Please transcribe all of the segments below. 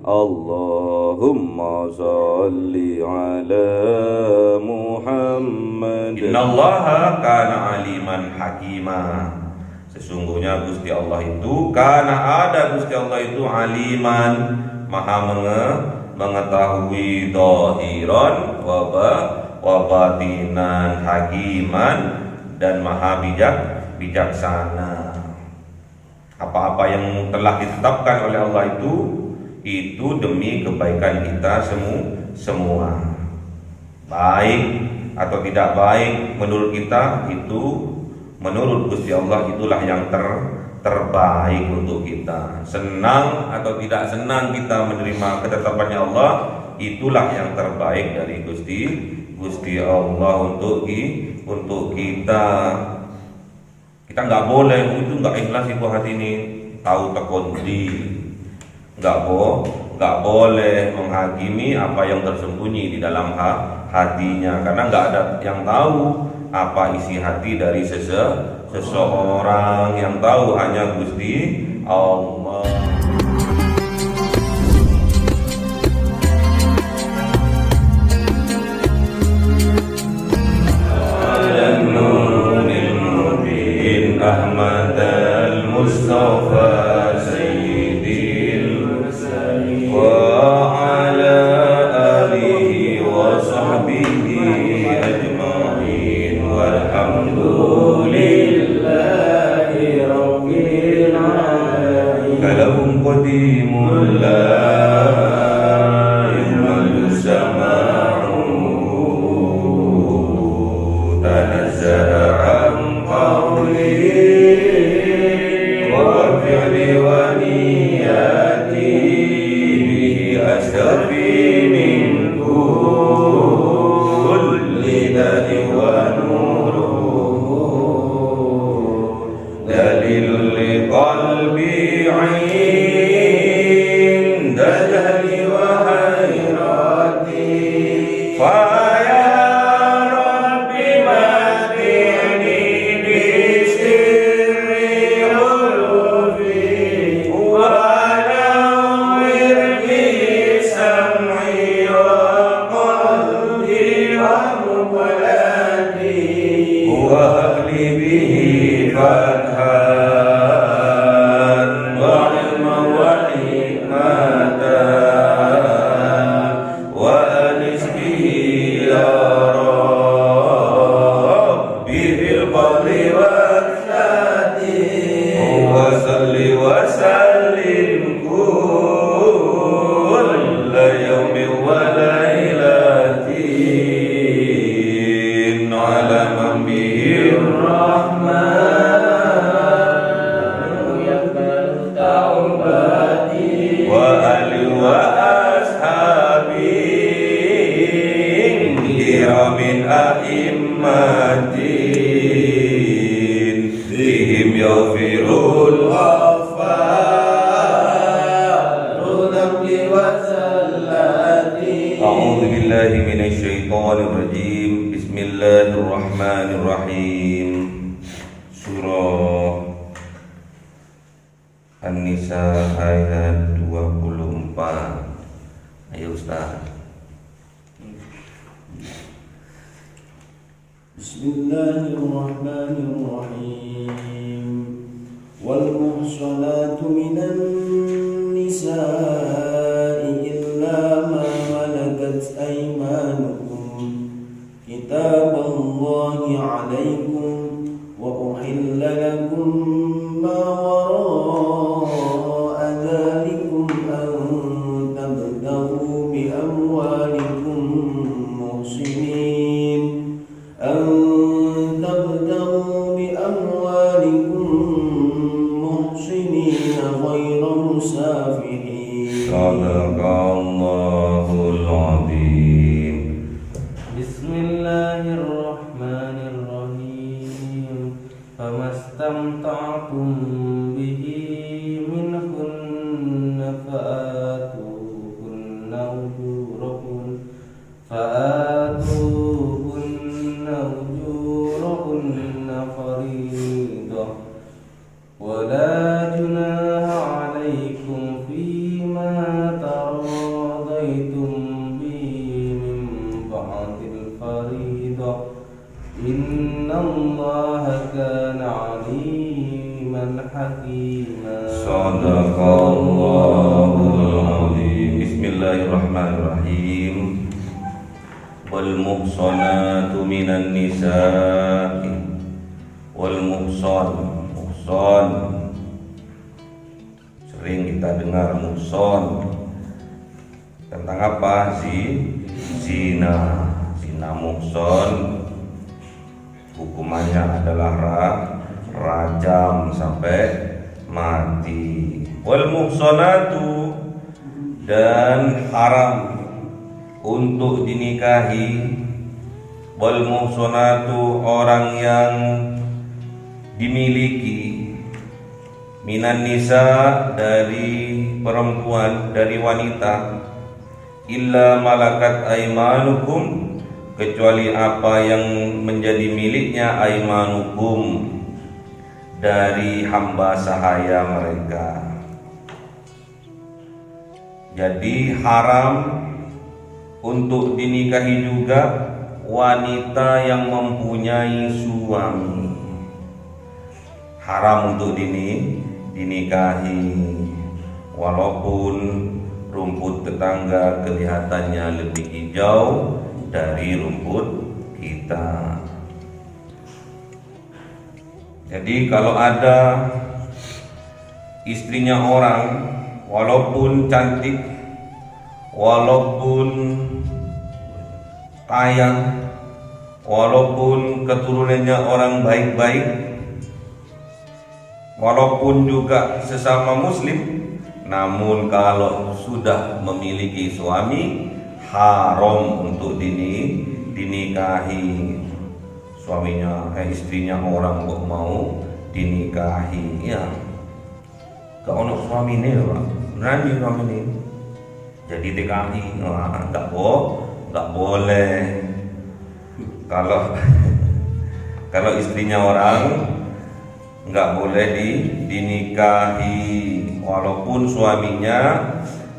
Allahumma salli ala Muhammad. Innallaha kana aliman hakima. Sesungguhnya Gusti Allah itu Gusti Allah itu aliman, maha mengetahui dhahiran wa batinan, hakiman, dan maha bijaksana. Apa-apa yang telah ditetapkan oleh Allah itu demi kebaikan kita semua. Baik atau tidak baik menurut kita, itu menurut Gusti Allah itulah yang terbaik untuk kita. Senang atau tidak senang kita menerima ketetapannya Allah, itulah yang terbaik dari Gusti Allah untuk kita. Kita nggak boleh itu nggak ikhlas itu hati ini tahu tekondi, nggak boleh menghakimi apa yang tersembunyi di dalam hatinya, karena nggak ada yang tahu apa isi hati dari seseorang. Yang tahu hanya Gusti Allah. Ahmad al-Mustafa Sayyidil Mursalin wa ala alihi wa sahbihi ajma'in walhamdulillahi rabbil alamin. Kalahum qadimun la yumallu sama'u tanazzaha an qawli Bismillahirrahmanirrahim. Surah An-Nisa ayat 24. Ayo Ustaz. Bismillahirrahmanirrahim. Wal muhsanatu minan nisa'i illa ma malakat aymanukum kitaballahi 'alaikum wa uhilla lakum ma wara'a dhalikum an tabtaghu bi amwalikum muhsinin غير مسافحين. Sadaqallahul azim. Bismillahirrahmanirrahim. Famastamta'tum bihi minhunna fa'atuhunna ujurahunna faridah wa la junaha 'alaikum fima Bismillahirrahmanirrahim. Wal muhsanatu minan nisa'i. Wal muhsan sering kita dengar muhsan tentang apa sih? Zina muhsan hukumannya adalah rajam sampai mati. Wal muhsanatu, dan haram untuk dinikahi. Wal muhsanatu, orang yang dimiliki, minan nisa, dari perempuan, dari wanita, illa malakat aimanukum, kecuali apa yang menjadi miliknya aimanukum, dari hamba sahaya mereka. Jadi haram untuk dinikahi juga wanita yang mempunyai suami. Haram untuk dinikahi, walaupun rumput tetangga kelihatannya lebih hijau dari rumput kita. Jadi kalau ada istrinya orang, walaupun cantik, walaupun kaya, walaupun keturunannya orang baik-baik, walaupun juga sesama muslim, namun kalau sudah memiliki suami, haram untuk dinikahi. Suaminya, istrinya orang kok mau dinikahi, ya gak ono suami ini Pak, berani suami ini jadi TKI, nggak boleh. Kalau istrinya orang nggak boleh dinikahi, walaupun suaminya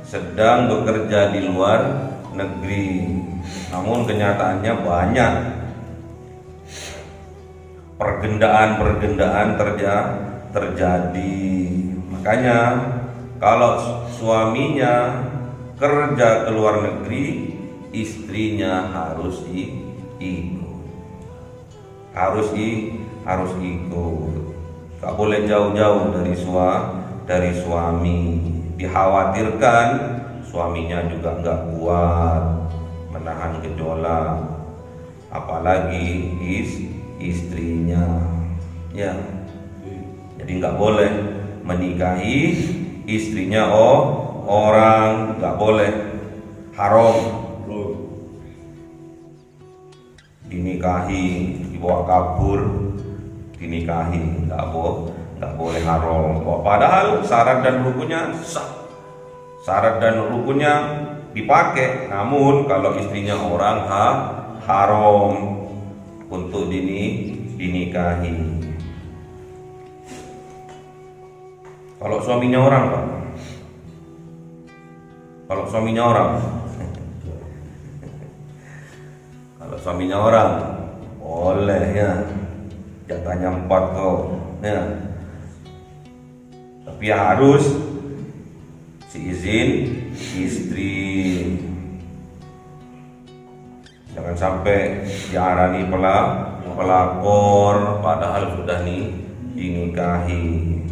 sedang bekerja di luar negeri. Namun kenyataannya banyak pergendaan terjadi. Makanya kalau suaminya kerja ke luar negeri, istrinya harus ikut. Gak boleh jauh-jauh dari suami. Dikhawatirkan suaminya juga nggak kuat menahan gejolak, apalagi istrinya, ya. Jadi nggak boleh menikahi istrinya orang, nggak boleh, haram. Dinikahi, dibawa kabur, dinikahi, nggak boleh, haram. Padahal syarat dan rukunnya sah, syarat dan rukunnya dipakai. Namun kalau istrinya orang, haram untuk dinikahi. Kalau suaminya orang, Pak. Kalau suaminya orang, kalau suaminya orang boleh, ya, jatahnya 4 kok, ya. Tapi harus seizin istri. Jangan sampai diarani pelakor padahal sudah dinikahi.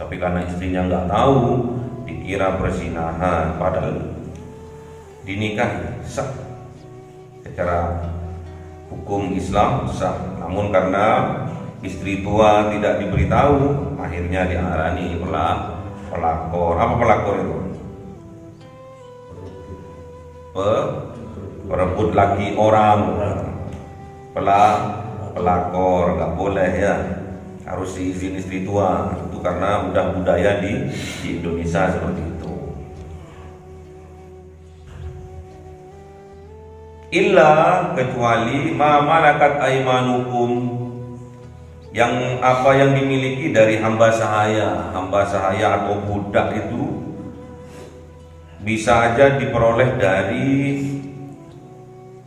Tapi karena istrinya nggak tahu, dikira persinahan, padahal dinikahi, sah. Secara hukum Islam sah. Namun karena istri tua tidak diberitahu, akhirnya diarani pelakor. Apa pelakor itu? Perebut laki orang. Pelakor, nggak boleh, ya. Harus diizin istri tua. Itu karena udah budaya di Indonesia seperti itu. Illa, kecuali ma malakat aimanukum, yang apa yang dimiliki dari hamba sahaya atau budak itu bisa aja diperoleh dari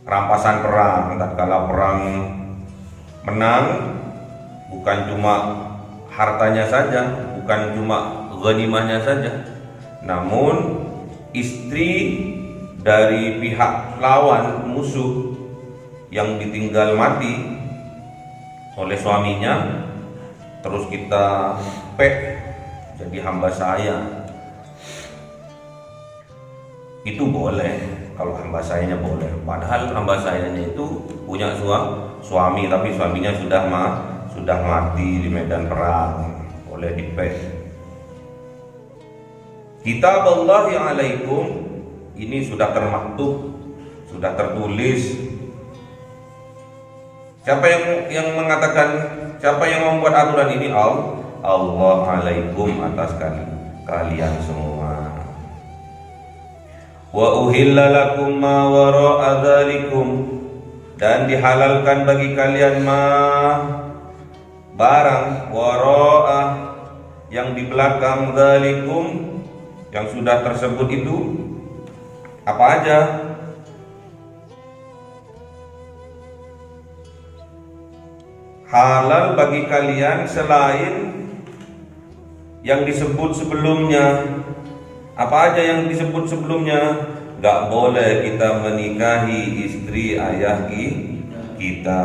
rampasan perang. Tatkala perang menang, bukan cuma hartanya saja, bukan cuma ghanimahnya saja, namun istri dari pihak lawan musuh yang ditinggal mati oleh suaminya, terus kita jadi hamba saya, itu boleh. Kalau hamba sayanya boleh, padahal hamba sayanya itu punya suami tapi suaminya sudah mati di medan perang, boleh dipek. Kitab Allah yang alaikum ini sudah termaktub, sudah tertulis. Siapa yang mengatakan, siapa yang membuat aturan ini? Allah alaikum, atas kalian semua. Wa uhilla lakum ma wara'a dzalikum, dan dihalalkan bagi kalian barang wara'a yang di belakang dzalikum, yang sudah tersebut itu apa aja? Halal bagi kalian selain yang disebut sebelumnya. Apa aja yang disebut sebelumnya? Gak boleh kita menikahi istri ayah kita.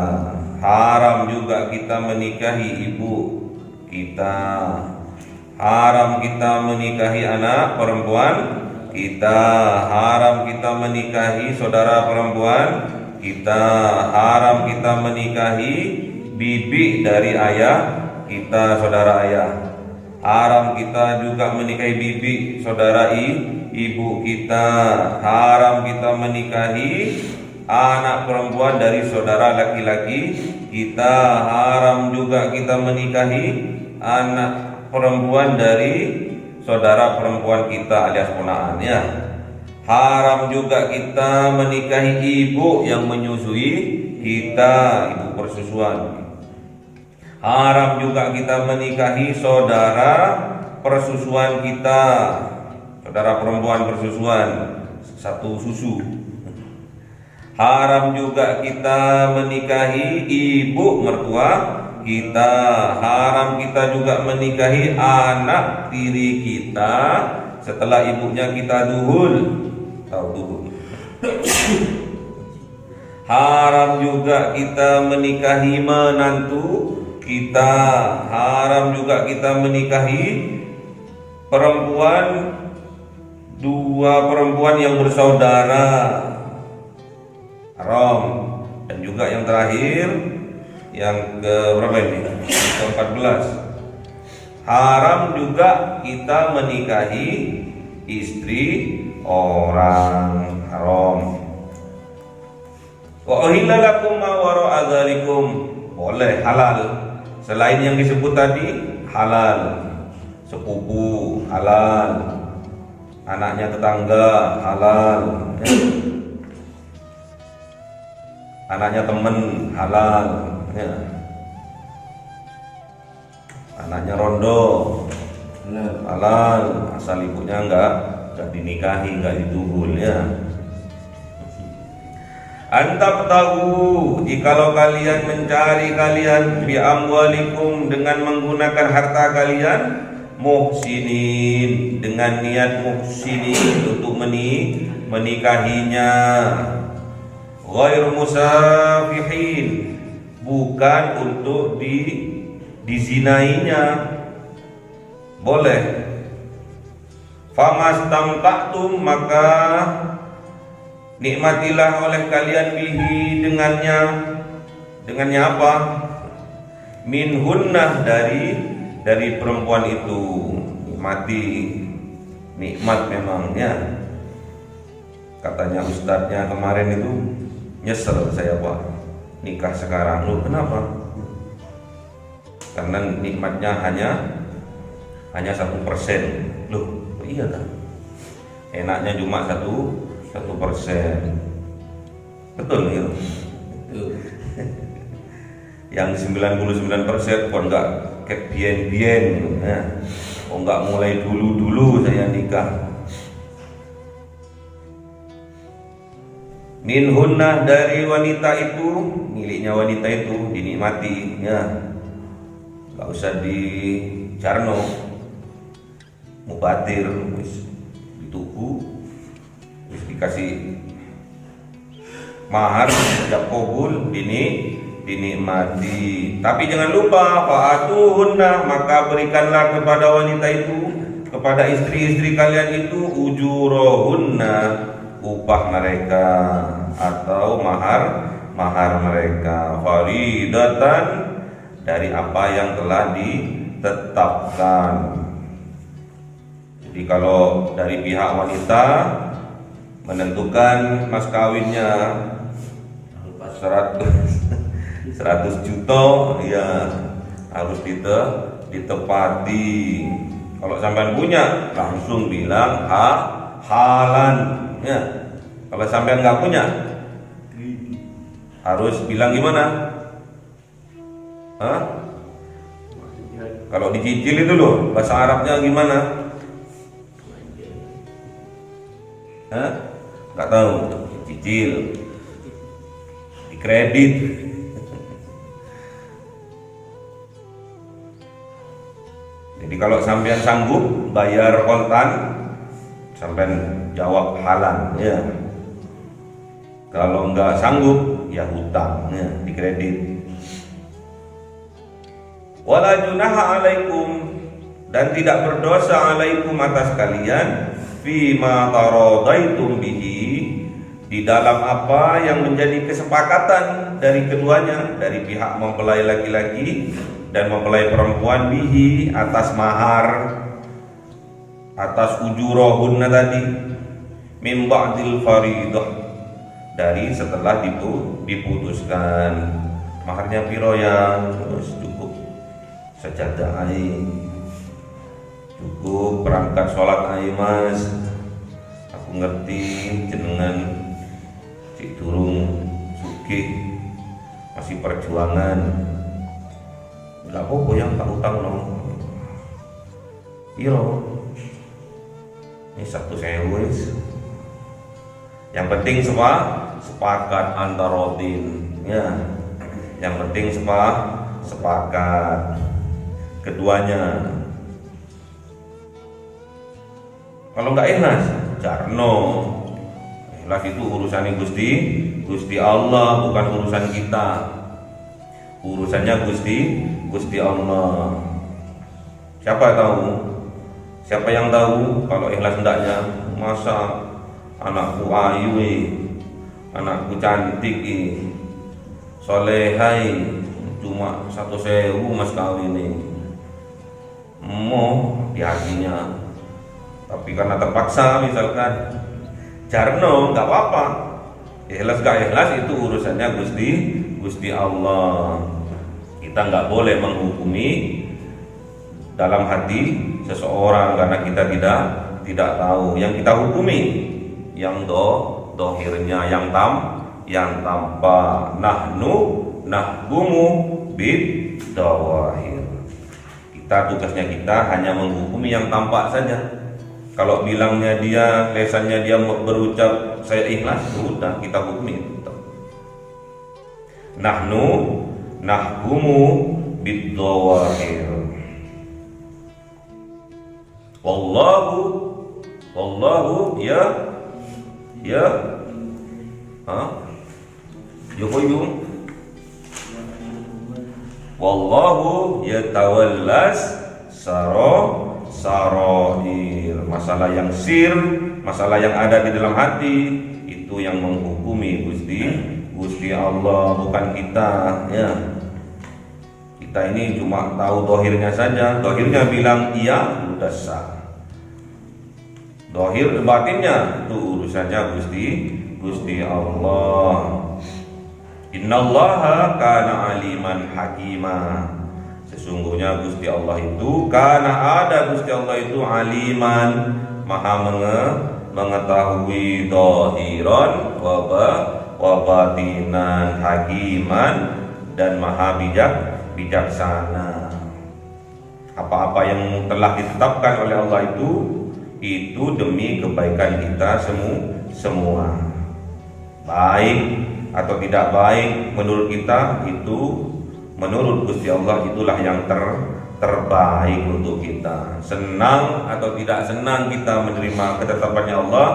Haram juga kita menikahi ibu kita. Haram kita menikahi anak perempuan kita. Haram kita menikahi saudara perempuan kita. Haram kita menikahi bibi dari ayah kita, saudara ayah. Haram kita juga menikahi bibi saudara ibu kita. Haram kita menikahi anak perempuan dari saudara laki-laki kita. Haram juga kita menikahi anak perempuan dari saudara perempuan kita alias ponakannya. Haram juga kita menikahi ibu yang menyusui kita, ibu persusuan. Haram juga kita menikahi saudara persusuan kita, saudara perempuan persusuan satu susu. Haram juga kita menikahi ibu mertua kita. Haram kita juga menikahi anak tiri kita setelah ibunya kita duhul. Tahu duhul? Haram juga kita menikahi menantu kita. Haram juga kita menikahi dua perempuan yang bersaudara. Haram. Dan juga yang terakhir, yang ke berapa ini? Ke-14. Haram juga kita menikahi istri orang. Haram. Wa uhilla lakum ma wara'a dzalikum, boleh, halal. Selain yang disebut tadi, halal. Sepupu halal, anaknya tetangga halal, anaknya temen halal, anaknya rondo halal, asal ibunya enggak dinikahi, enggak dituhul ya. Antab tahu, jikalau kalian mencari kalian bi amwalikum dengan menggunakan harta kalian, muhsinin dengan niat muhsinin untuk menikahinya, ghairu musafihin bukan untuk dizinainya, boleh. Famastamta'tum maka nikmatilah oleh kalian bihi dengannya apa? Minhunnah dari perempuan itu. Nikmat memang ya. Katanya ustadznya kemarin itu, nyesel saya Pak nikah sekarang. Loh kenapa? Karena nikmatnya hanya 1%. Loh iya kan? Enaknya cuma 1%. Betul gitu. Yang 99% kok enggak kayak bien-bien gitu ya. Kok enggak mulai dulu saya nikah. Minhunnah dari wanita itu, miliknya wanita itu dinikmati ya. Enggak usah dicarno. Mubatir wis dituku, wis dikasih mahar, sejak kabul dinikmati. Tapi jangan lupa fa'atuhunna, maka berikanlah kepada wanita itu, kepada istri-istri kalian itu ujurahunna, upah mereka atau mahar mereka, faridatan, dari apa yang telah ditetapkan. Jadi kalau dari pihak wanita menentukan mas kawinnya 100 juta, ya harus ditepati. Kalau sampean punya, langsung bilang halan, ya. Kalau sampean nggak punya, harus bilang gimana? Kalau dicicil itu loh, bahasa Arabnya gimana? Nggak tahu. Cicil, dikredit. Jadi kalau sampean sanggup bayar kontan, sampean jawab halan, ya. Kalau nggak sanggup, ya hutang, ya, dikredit. Wala junaha alaikum, dan tidak berdosa alaikum atas kalian, fima taradaitum bihi, di dalam apa yang menjadi kesepakatan dari keduanya, dari pihak mempelai laki-laki dan mempelai perempuan, bihi, atas mahar, atas ujurahunna tadi, min ba'dil faridah, dari setelah diputuskan. Maharnya piro ya? Terus cukup sajadah air, cukup perangkat sholat air mas. Aku ngerti jenengan cik durung sugih, masih perjuangan, nggak apa-apa yang tak utang no. Piro? Ini 1.000 wis. Yang penting sepakat antarodin, ya. Yang penting sepakat keduanya. Kalau nggak ikhlas, jarno. Ikhlas itu urusannya Gusti Allah, bukan urusan kita. Urusannya Gusti Allah. Siapa tahu? Siapa yang tahu kalau ikhlas hendaknya? Masa anakku ayu, anakku cantik, solehai, cuma 1.000 mas kawin ini, mau di hatinya. Tapi karena terpaksa misalkan, jarno, nggak apa-apa. Ikhlas gak ikhlas itu urusannya Gusti Allah. Kita nggak boleh menghukumi dalam hati seseorang karena kita tidak tahu. Yang kita hukumi yang dohirnya, yang tampak. Nahkumu bid dawahir. Tugasnya kita hanya menghukumi yang tampak saja. Kalau bilangnya dia, lesannya dia berucap saya ikhlas, sudah kita hukumi. Nahkumu bid dawahir. Wallahu ya yuqayyum, wallahu yatawallas saroir, masalah yang masalah yang ada di dalam hati itu yang menghukumi Gusti Allah, bukan kita, ya. Kita ini cuma tahu dohirnya saja. Dohirnya bilang iya, sudah sah. Dohir batinnya itu urusannya Gusti Allah. Innallaha kana aliman hakima. Sesungguhnya Gusti Allah itu, karena ada Gusti Allah itu aliman, maha mengetahui, dohiron wa batinan, hakiman, dan maha bijaksana. Apa-apa yang telah ditetapkan oleh Allah itu demi kebaikan kita semua. Baik atau tidak baik menurut kita, itu menurut Gusti Allah itulah yang terbaik untuk kita. Senang atau tidak senang kita menerima ketetapannya Allah,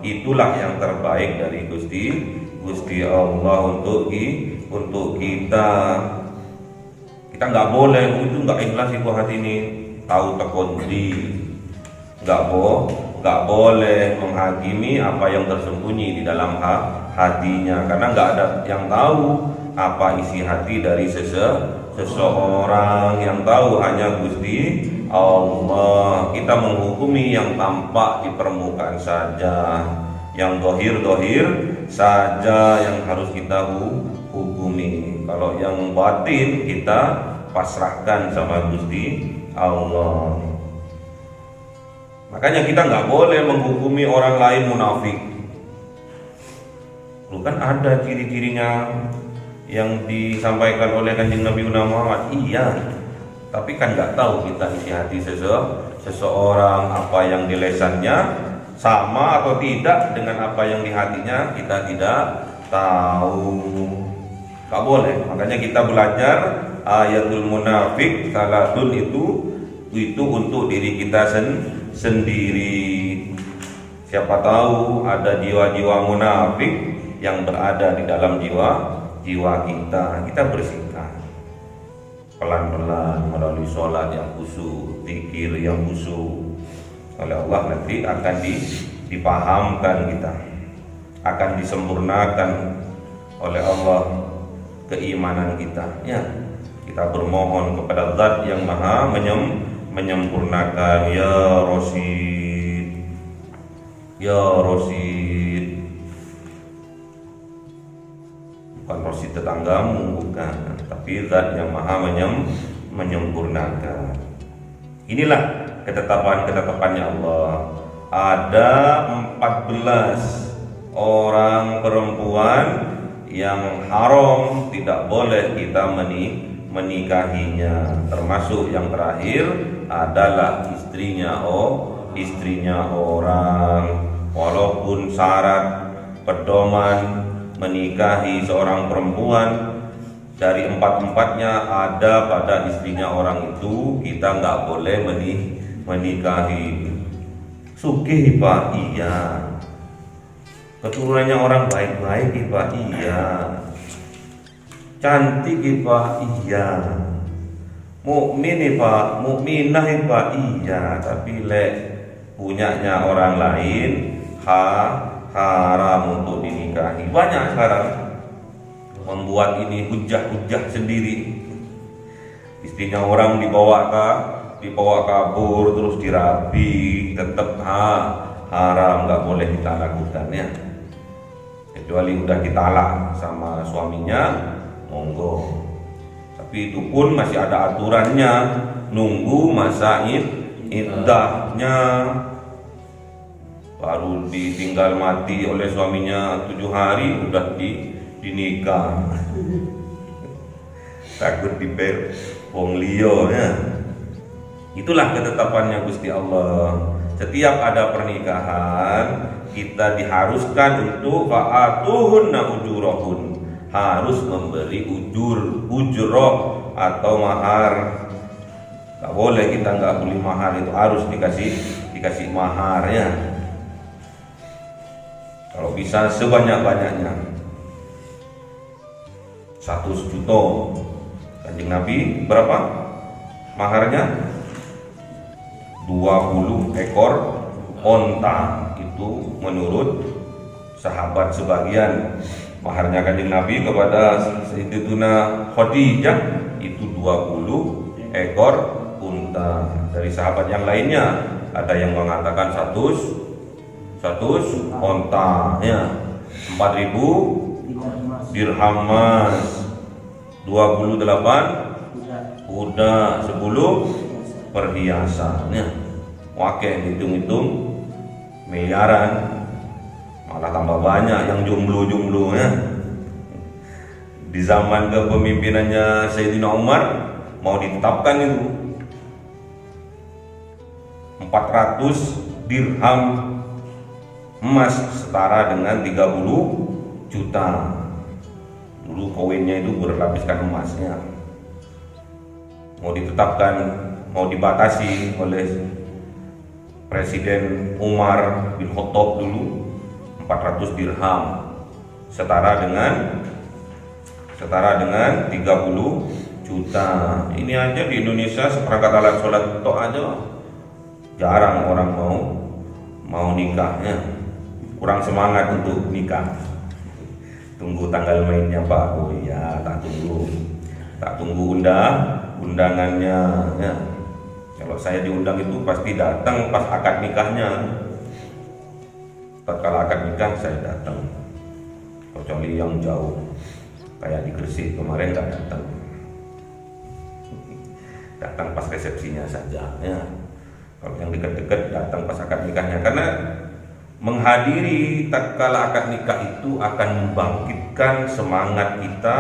itulah yang terbaik dari Gusti Allah untuk kita. Kita nggak boleh itu nggak ikhlas ibu hati ini tahu tekondri, nggak boleh menghakimi apa yang tersembunyi di dalam hatinya, karena nggak ada yang tahu apa isi hati dari seseorang. Yang tahu hanya Gusti Allah. Kita menghukumi yang tampak di permukaan saja, yang dohir saja yang harus kita hukumi. Kalau yang batin kita pasrahkan sama Gusti Allah. Makanya kita nggak boleh menghukumi orang lain munafik. Lu kan ada ciri-cirinya yang disampaikan oleh Kanjeng Nabi Muhammad. Iya, tapi kan nggak tahu kita isi hati seseorang, apa yang di lesannya sama atau tidak dengan apa yang di hatinya, kita tidak tahu. Nggak boleh. Makanya kita belajar ayatul munafik salatun itu untuk diri kita sendiri. Siapa tahu ada jiwa-jiwa munafik yang berada di dalam jiwa kita bersihkan pelan-pelan melalui sholat yang khusyuk, zikir yang khusyuk. Oleh Allah nanti akan dipahamkan kita, akan disempurnakan oleh Allah keimanan kita. Ya, kita bermohon kepada Zat yang Maha menyempurnakan. Ya Rasid, Ya Rasid. Bukan Rasid tetanggamu, bukan, tapi Zat yang Maha menyempurnakan. Inilah ketetapannya Allah. Ada 14 orang perempuan yang haram, tidak boleh kita menikahinya. Termasuk yang terakhir adalah istrinya orang. Walaupun syarat pedoman menikahi seorang perempuan dari 4-empatnya ada pada istrinya orang itu, kita nggak boleh menikahi. Sugih Pak, iya. Keturunannya orang baik-baik Pak, iya. Cantik Pak, iya. Mukmin Pak, mukminah Pak, iya. Tapi punyanya orang lain haram untuk dinikahi. Banyak sekarang membuat ini hujah-hujah sendiri. Istrinya orang dibawa kabur terus dirabi, tetap haram, nggak boleh kita lakukan ya. Kecuali udah ditalak sama suaminya, monggo. Tapi itu pun masih ada aturannya, nunggu masa iddahnya. Baru ditinggal mati oleh suaminya 7 hari udah dinikah. Takut diper wong liya ya. Itulah ketetapannya Gusti Allah. Setiap ada pernikahan kita diharuskan untuk fa'atuhunna ujurahun, harus memberi ujroh atau mahar. Gak boleh kita nggak beli mahar, itu harus dikasih mahar ya. Kalau bisa sebanyak-banyaknya 100 juta. Kanjeng Nabi berapa maharnya? 20 ekor onta. Itu menurut sahabat sebagian. Maharnya Kanjeng Nabi kepada Sayyidatuna Khadijah itu 20 ekor unta. Dari sahabat yang lainnya ada yang mengatakan 100 onta ya, 4.000 dirham emas, 28 kuda, 10 perhiasan ya. Wakil dihitung-hitung miliaran, malah tambah banyak yang jomblo ya. Di zaman kepemimpinannya Sayyidina Umar mau ditetapkan itu 400 dirham emas setara dengan 30 juta. Dulu koinnya itu berlapiskan emasnya. Mau ditetapkan, mau dibatasi oleh Presiden Umar bin Khattab dulu 400 dirham, setara dengan 30 juta. Ini aja di Indonesia seperangkat alat sholat tok aja jarang orang mau nikahnya, kurang semangat untuk nikah. Tunggu tanggal mainnya Pak. Oh iya, tak tunggu undangannya ya. Kalau saya diundang itu pasti datang pas akad nikahnya. Tatkala akad nikah saya datang, kecuali yang jauh kayak di Gresik kemarin nggak datang pas resepsinya saja ya. Kalau yang dekat-dekat datang pas akad nikahnya, karena menghadiri tatkala akad nikah itu akan membangkitkan semangat kita,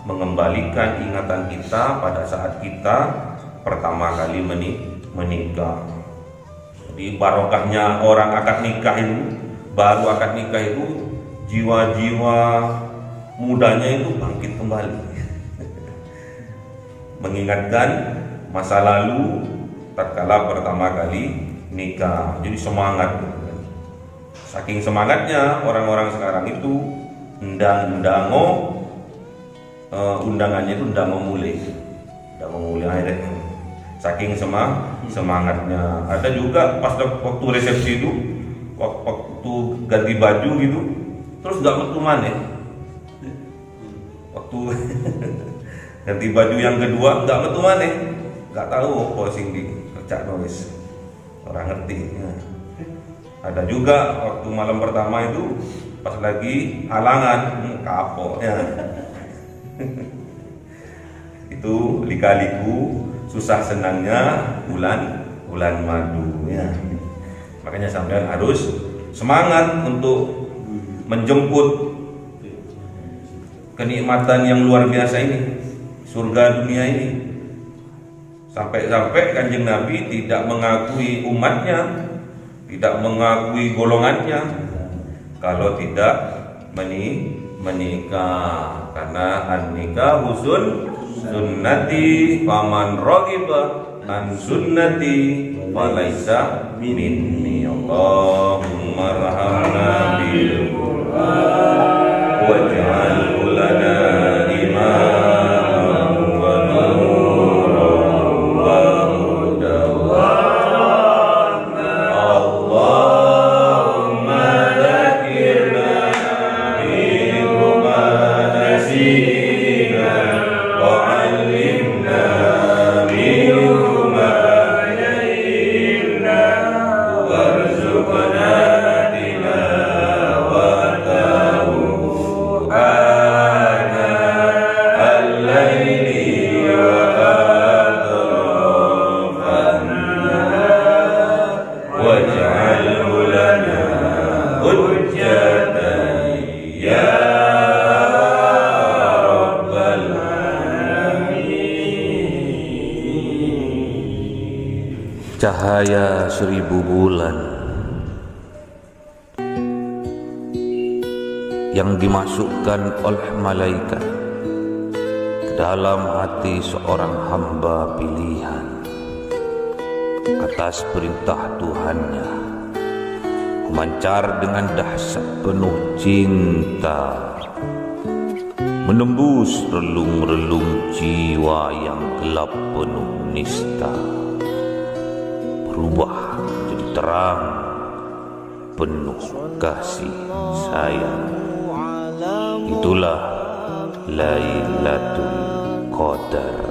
mengembalikan ingatan kita pada saat kita pertama kali menikah. Jadi barokahnya orang akad nikah itu, baru akad nikah itu, jiwa-jiwa mudanya itu bangkit kembali mengingatkan masa lalu tatkala pertama kali nikah. Jadi semangat. Saking semangatnya orang-orang sekarang itu undangannya itu ndango mulai akhirnya. Saking semangatnya. Ada juga pas waktu resepsi itu, waktu ganti baju gitu, terus nggak metu maneh. Waktu ganti baju yang kedua nggak metu maneh, nggak tahu posing di kerja nulis, orang ngerti ya. Ada juga waktu malam pertama itu pas lagi halangan kapok ya. Itu lika-liku susah senangnya bulan madu ya. Makanya sampean harus semangat untuk menjemput kenikmatan yang luar biasa ini, surga dunia ini. Sampai-sampai Kanjeng Nabi tidak mengakui umatnya, tidak mengakui golongannya kalau tidak menikah, karena an-nikah sunnati faman raghiba an sunnati falaisa minni. Allahumma arhamna bil Qur'an waj'alhu lana imaman wa nuran wa hudan wa Allahumma dzakirna minhu ma nasina wa 'allimna minhu ma jahilna warzuqna tilawatahu ana al-laili wa atrafan waj'alhu lana hujjatan ya rabbal alamin. Cahaya 1000 bulan yang dimasukkan oleh malaikat ke dalam hati seorang hamba pilihan atas perintah Tuhannya, memancar dengan dahsyat penuh cinta, menembus relung-relung jiwa yang gelap penuh nista, berubah menjadi terang penuh kasih sayang. Itulah Lailatul Qadar.